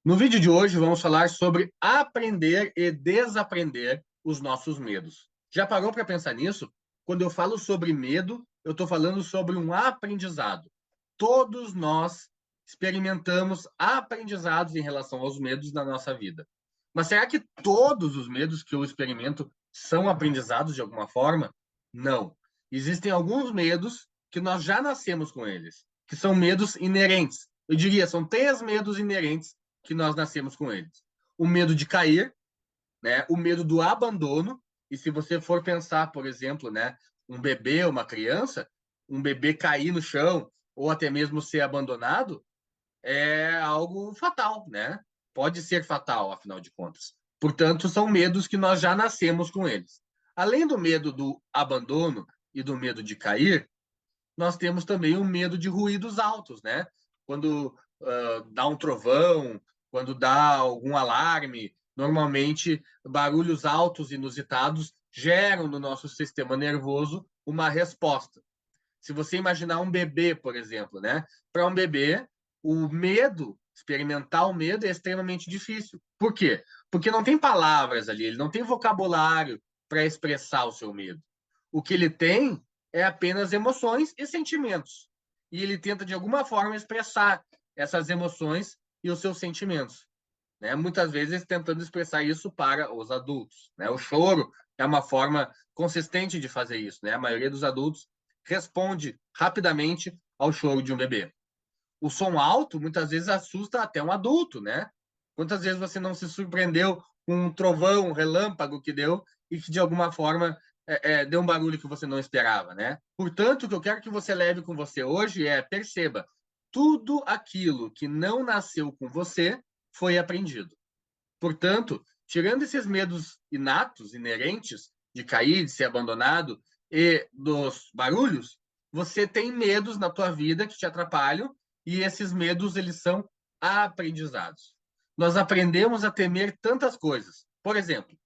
No vídeo de hoje, vamos falar sobre aprender e desaprender os nossos medos. Já parou para pensar nisso? Quando eu falo sobre medo, eu estou falando sobre um aprendizado. Todos nós experimentamos aprendizados em relação aos medos na nossa vida. Mas será que todos os medos que eu experimento são aprendizados de alguma forma? Não. Existem alguns medos que nós já nascemos com eles, que são medos inerentes. Eu diria, são três medos inerentes que nós nascemos com eles. O medo de cair, né? O medo do abandono. E se você for pensar, por exemplo, né, um bebê, uma criança, um bebê cair no chão ou até mesmo ser abandonado é algo fatal, né? Pode ser fatal, afinal de contas. Portanto, são medos que nós já nascemos com eles. Além do medo do abandono e do medo de cair, nós temos também o medo de ruídos altos, né? Quando dá um trovão, quando dá algum alarme, normalmente barulhos altos inusitados geram no nosso sistema nervoso uma resposta. Se você imaginar um bebê, por exemplo, né? Para um bebê, o medo, experimentar o medo é extremamente difícil. Por quê? Porque não tem palavras ali, ele não tem vocabulário para expressar o seu medo. O que ele tem é apenas emoções e sentimentos. E ele tenta, de alguma forma, expressar essas emoções e os seus sentimentos. Né? Muitas vezes tentando expressar isso para os adultos. Né? O choro é uma forma consistente de fazer isso. Né? A maioria dos adultos responde rapidamente ao choro de um bebê. O som alto muitas vezes assusta até um adulto, né? Quantas vezes você não se surpreendeu com um trovão, um relâmpago que deu e que de alguma forma deu um barulho que você não esperava, né? Portanto, o que eu quero que você leve com você hoje é perceba, tudo aquilo que não nasceu com você foi aprendido. Portanto, tirando esses medos inatos, inerentes, de cair, de ser abandonado e dos barulhos, você tem medos na tua vida que te atrapalham e esses medos, eles são aprendizados. Nós aprendemos a temer tantas coisas. Por exemplo,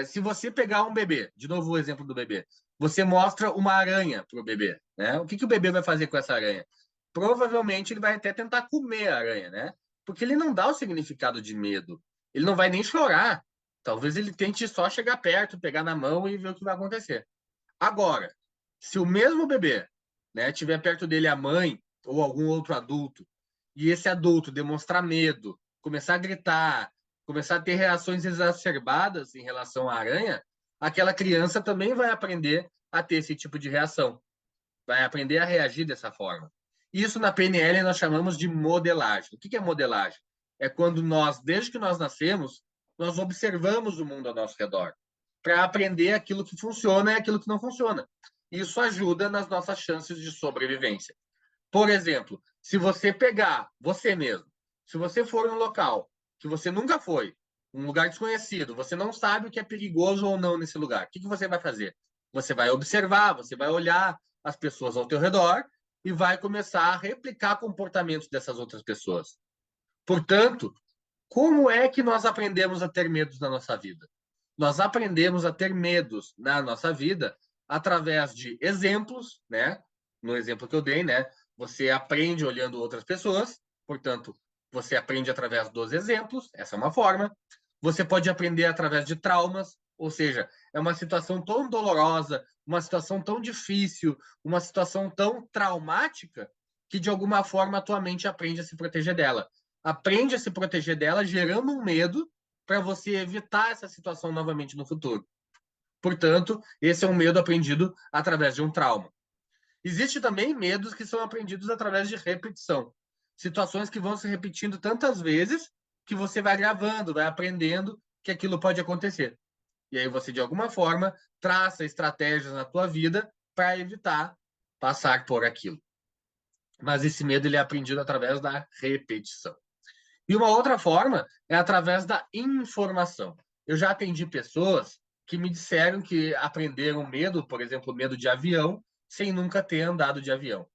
se você pegar um bebê, de novo o exemplo do bebê, você mostra uma aranha para o bebê, né? O que o bebê vai fazer com essa aranha? Provavelmente ele vai até tentar comer a aranha, né? Porque ele não dá o significado de medo. Ele não vai nem chorar. Talvez ele tente só chegar perto, pegar na mão e ver o que vai acontecer. Agora, se o mesmo bebê, né, tiver perto dele a mãe ou algum outro adulto, e esse adulto demonstrar medo, começar a gritar, começar a ter reações exacerbadas em relação à aranha, aquela criança também vai aprender a ter esse tipo de reação, vai aprender a reagir dessa forma. Isso na PNL nós chamamos de modelagem. O que é modelagem? É quando nós, desde que nós nascemos, nós observamos o mundo ao nosso redor para aprender aquilo que funciona e aquilo que não funciona. Isso ajuda nas nossas chances de sobrevivência. Por exemplo, se você pegar você mesmo, se você for em um local que você nunca foi, um lugar desconhecido, você não sabe o que é perigoso ou não nesse lugar, o que você vai fazer? Você vai observar, você vai olhar as pessoas ao teu redor e vai começar a replicar comportamentos dessas outras pessoas. Portanto, como é que nós aprendemos a ter medos na nossa vida? Nós aprendemos a ter medos na nossa vida através de exemplos, né? No exemplo que eu dei, né? Você aprende olhando outras pessoas, portanto, você aprende através dos exemplos, essa é uma forma. Você pode aprender através de traumas, ou seja, é uma situação tão dolorosa, uma situação tão difícil, uma situação tão traumática, que de alguma forma a tua mente aprende a se proteger dela. Aprende a se proteger dela, gerando um medo para você evitar essa situação novamente no futuro. Portanto, esse é um medo aprendido através de um trauma. Existe também medos que são aprendidos através de repetição. Situações que vão se repetindo tantas vezes que você vai gravando, vai aprendendo que aquilo pode acontecer. E aí você, de alguma forma, traça estratégias na tua vida para evitar passar por aquilo. Mas esse medo ele é aprendido através da repetição. E uma outra forma é através da informação. Eu já atendi pessoas que me disseram que aprenderam medo, por exemplo, medo de avião, sem nunca ter andado de avião.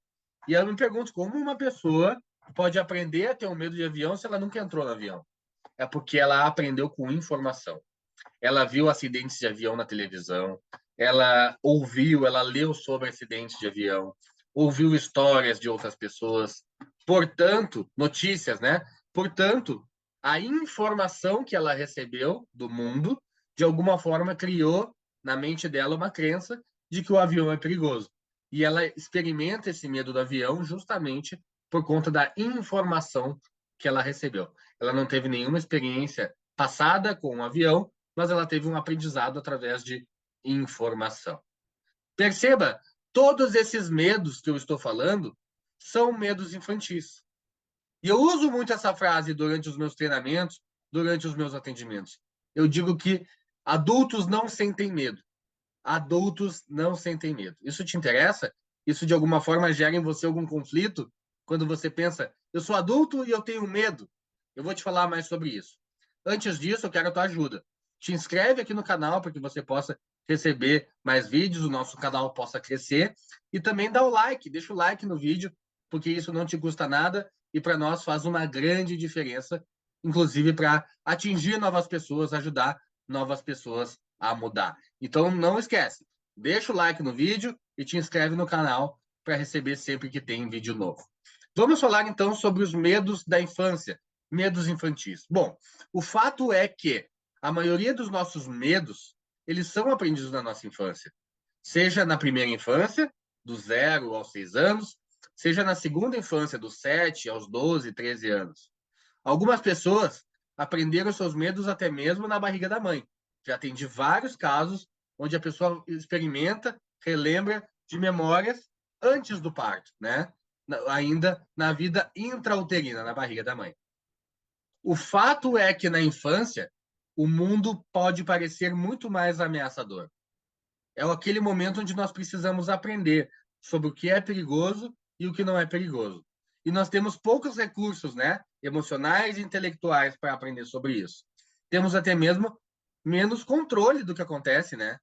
E eu me pergunto como uma pessoa pode aprender a ter um medo de avião se ela nunca entrou no avião. É porque ela aprendeu com informação. Ela viu acidentes de avião na televisão, ela ouviu, ela leu sobre acidentes de avião, ouviu histórias de outras pessoas, portanto, notícias, né? Portanto, a informação que ela recebeu do mundo, de alguma forma, criou na mente dela uma crença de que o avião é perigoso. E ela experimenta esse medo do avião justamente por conta da informação que ela recebeu. Ela não teve nenhuma experiência passada com um avião, mas ela teve um aprendizado através de informação. Perceba, todos esses medos que eu estou falando são medos infantis. E eu uso muito essa frase durante os meus treinamentos, durante os meus atendimentos. Eu digo que adultos não sentem medo. Adultos não sentem medo. Isso te interessa? Isso de alguma forma gera em você algum conflito? Quando você pensa, eu sou adulto e eu tenho medo. Eu vou te falar mais sobre isso. Antes disso, eu quero a tua ajuda. Te inscreve aqui no canal para que você possa receber mais vídeos, o nosso canal possa crescer. E também dá o like, deixa o like no vídeo, porque isso não te custa nada e para nós faz uma grande diferença, inclusive para atingir novas pessoas, ajudar novas pessoas a mudar. Então não esquece, deixa o like no vídeo e te inscreve no canal para receber sempre que tem vídeo novo. Vamos falar então sobre os medos da infância, medos infantis. Bom, o fato é que a maioria dos nossos medos, eles são aprendidos na nossa infância. Seja na primeira infância, do 0 aos 6 anos, seja na segunda infância, dos 7 aos 12, 13 anos. Algumas pessoas aprenderam seus medos até mesmo na barriga da mãe. Já atendi vários casos onde a pessoa experimenta, relembra de memórias antes do parto, né? Ainda na vida intrauterina, na barriga da mãe. O fato é que na infância, o mundo pode parecer muito mais ameaçador. É aquele momento onde nós precisamos aprender sobre o que é perigoso e o que não é perigoso. E nós temos poucos recursos, né, emocionais e intelectuais para aprender sobre isso. Temos até mesmo menos controle do que acontece, né?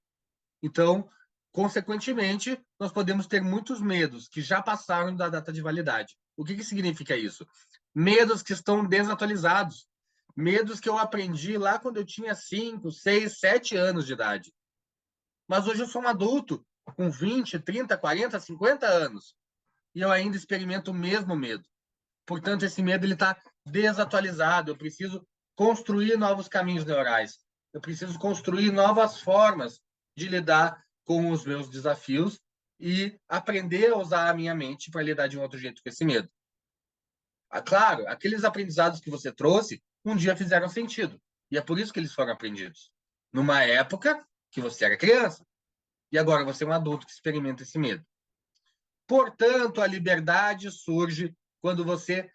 Então, consequentemente, nós podemos ter muitos medos que já passaram da data de validade. O que significa isso? Medos que estão desatualizados. Medos que eu aprendi lá quando eu tinha 5, 6, 7 anos de idade. Mas hoje eu sou um adulto, com 20, 30, 40, 50 anos, e eu ainda experimento o mesmo medo. Portanto, esse medo está desatualizado. Eu preciso construir novos caminhos neurais. Eu preciso construir novas formas de lidar com os meus desafios e aprender a usar a minha mente para lidar de um outro jeito com esse medo. Claro, aqueles aprendizados que você trouxe um dia fizeram sentido. E é por isso que eles foram aprendidos. Numa época que você era criança. E agora você é um adulto que experimenta esse medo. Portanto, a liberdade surge quando você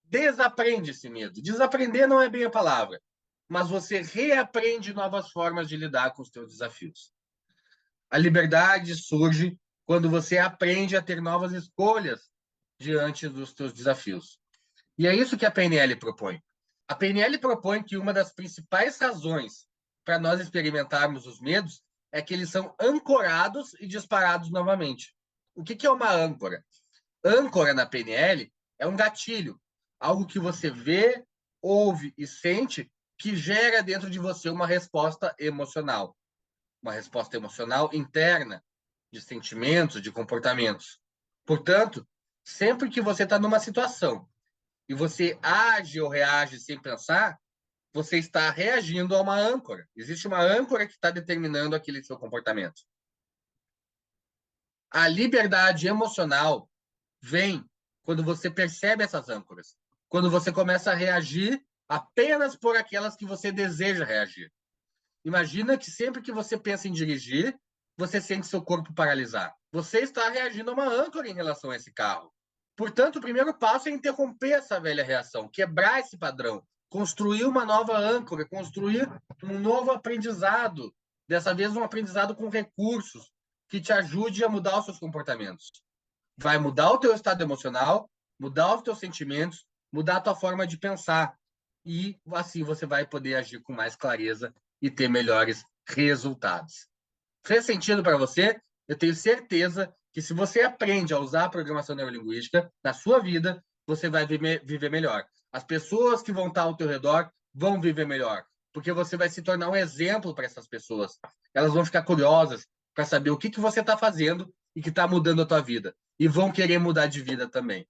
desaprende esse medo. Desaprender não é bem a palavra, mas você reaprende novas formas de lidar com os seus desafios. A liberdade surge quando você aprende a ter novas escolhas diante dos seus desafios. E é isso que a PNL propõe. A PNL propõe que uma das principais razões para nós experimentarmos os medos é que eles são ancorados e disparados novamente. O que é uma âncora? Âncora na PNL é um gatilho, algo que você vê, ouve e sente que gera dentro de você uma resposta emocional. Uma resposta emocional interna, de sentimentos, de comportamentos. Portanto, sempre que você está numa situação e você age ou reage sem pensar, você está reagindo a uma âncora. Existe uma âncora que está determinando aquele seu comportamento. A liberdade emocional vem quando você percebe essas âncoras, quando você começa a reagir apenas por aquelas que você deseja reagir. Imagina que sempre que você pensa em dirigir, você sente seu corpo paralisar. Você está reagindo a uma âncora em relação a esse carro. Portanto, o primeiro passo é interromper essa velha reação, quebrar esse padrão, construir uma nova âncora, construir um novo aprendizado, dessa vez um aprendizado com recursos que te ajude a mudar os seus comportamentos. Vai mudar o teu estado emocional, mudar os teus sentimentos, mudar a tua forma de pensar. E assim você vai poder agir com mais clareza e ter melhores resultados. Fez sentido para você? Eu tenho certeza que se você aprende a usar a programação neurolinguística na sua vida, você vai viver melhor. As pessoas que vão estar ao teu redor vão viver melhor, porque você vai se tornar um exemplo para essas pessoas. Elas vão ficar curiosas para saber o que você está fazendo e que está mudando a tua vida. E vão querer mudar de vida também.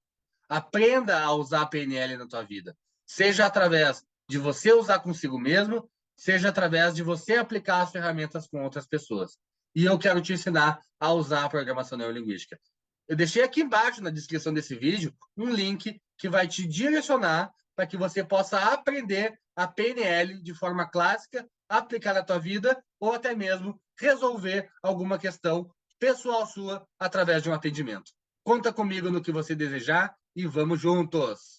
Aprenda a usar a PNL na tua vida. seja através de você usar consigo mesmo, seja através de você aplicar as ferramentas com outras pessoas. E eu quero te ensinar a usar a programação neurolinguística. Eu deixei aqui embaixo na descrição desse vídeo um link que vai te direcionar para que você possa aprender a PNL de forma clássica, aplicar na tua vida ou até mesmo resolver alguma questão pessoal sua através de um atendimento. Conta comigo no que você desejar e vamos juntos!